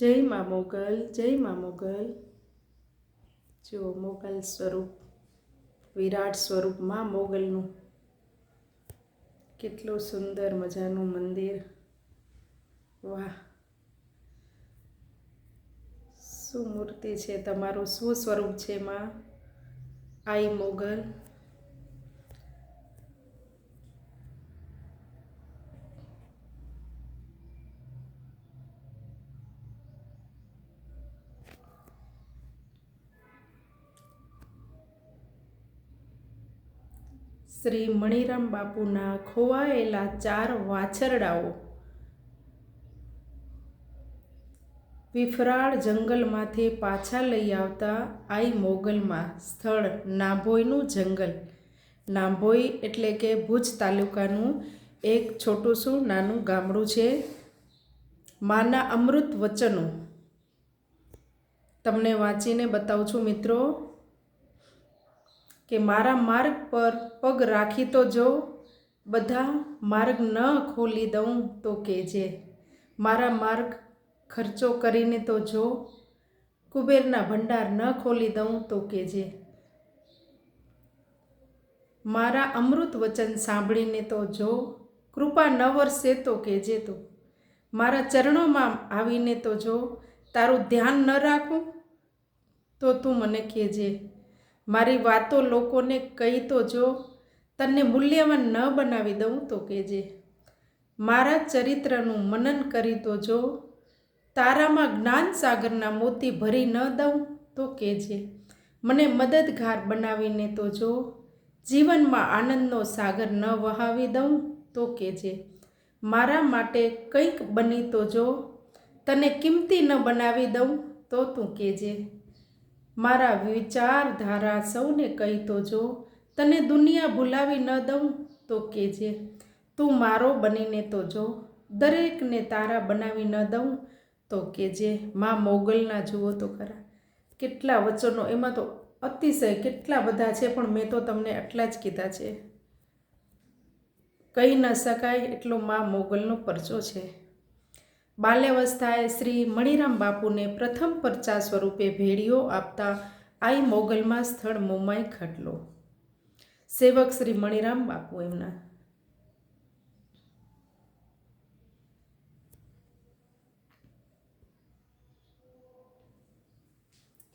જય મા મોગલ, જય મા મોગલ। જો મોગલ સ્વરૂપ, વિરાટ સ્વરૂપ મા મોગલનું કેટલું સુંદર મજાનું મંદિર। વાહ, શું મૂર્તિ છે, તમારું શું સ્વરૂપ છે માં આઈ મોગલ। શ્રી મણિરામ બાપુના ખોવાયેલા 4 વાછરડાઓ વિફરાળ જંગલમાંથી પાછા લઈ આવતા આઈ મોગલમાં સ્થળ નાભોઈનું જંગલ। નાભોઈ એટલે કે ભુજ તાલુકાનું એક છોટું શું નાનું ગામડું છે। માના અમૃત વચનો તમને વાંચીને બતાવું છું મિત્રો, કે મારા માર્ગ પર પગ રાખી તો જો, બધા માર્ગ ન ખોલી દઉં તો કહેજે। મારા માર્ગ ખર્ચો કરીને તો જો, કુબેરના ભંડાર ન ખોલી દઉં તો કહેજે। મારા અમૃત વચન સાંભળીને તો જો, કૃપા ન વરસે તો કહેજે તું। મારા ચરણોમાં આવીને તો જો, તારું ધ્યાન ન રાખું તો તું મને કહેજે। મારી વાતો લોકોને કહી તો જો, તને મૂલ્યવાન ન બનાવી દઉં તો કહેજે। મારા ચરિત્રનું મનન કરી તો જો, તારામાં જ્ઞાન સાગરના મોતી ભરી ન દઉં તો કહેજે। મને મદદગાર બનાવીને તો જો, જીવનમાં આનંદનો સાગર ન વહાવી દઉં તો કહેજે। મારા માટે કંઈક બની તો જો, તને કિંમતી ન બનાવી દઉં તો તું કહેજે। મારા વિચારધારા સૌને કહી તો જો, તને દુનિયા ભૂલાવી ન દઉં તો કહેજે। તું મારો બનીને તો જો, દરેકને તારા બનાવી ન દઉં તો કહેજે। મા મોગલના જુઓ તો ખરા કેટલા વચનો, એમાં તો અતિશય કેટલા બધા છે, પણ મેં તો તમને આટલા જ કીધા છે। કહી ન શકાય એટલો મા મોગલનો પરચો છે। બાલ્યાવસ્થાએ શ્રી મણિરામ બાપુને પ્રથમ પરચા સ્વરૂપે ભેળીઓ આપતા આઈ મોગલમાં સ્થળ મોમાઈ ખાટલો। સેવક શ્રી મણિરામ બાપુ એમના।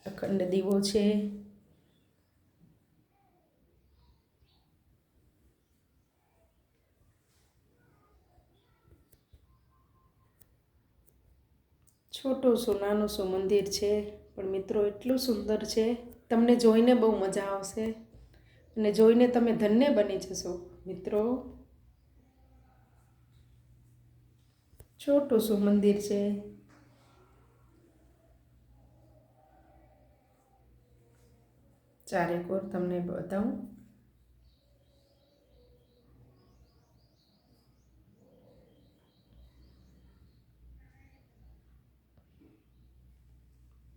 અખંડ દીવો છે, છોટું શું નાનું શું મંદિર છે, પણ મિત્રો એટલું સુંદર છે, તમને જોઈને બહુ મજા આવશે અને જોઈને તમે ધન્ય બની જશો મિત્રો। છોટું શું મંદિર છે, ચારેકોર તમને બતાવું।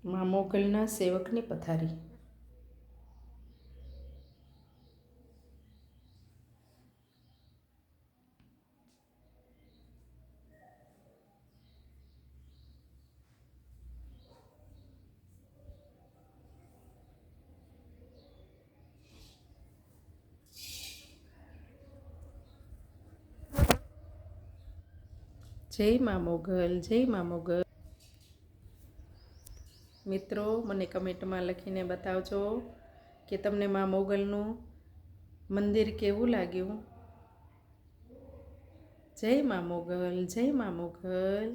મા મોગલના સેવકની પથારી। જય મા મોગલ, જય મા મોગલ। મિત્રો મને કમેન્ટમાં લખીને બતાવજો કે તમને મા મોગલનું મંદિર કેવું લાગ્યું। જય મા મોગલ, જય મા મોગલ।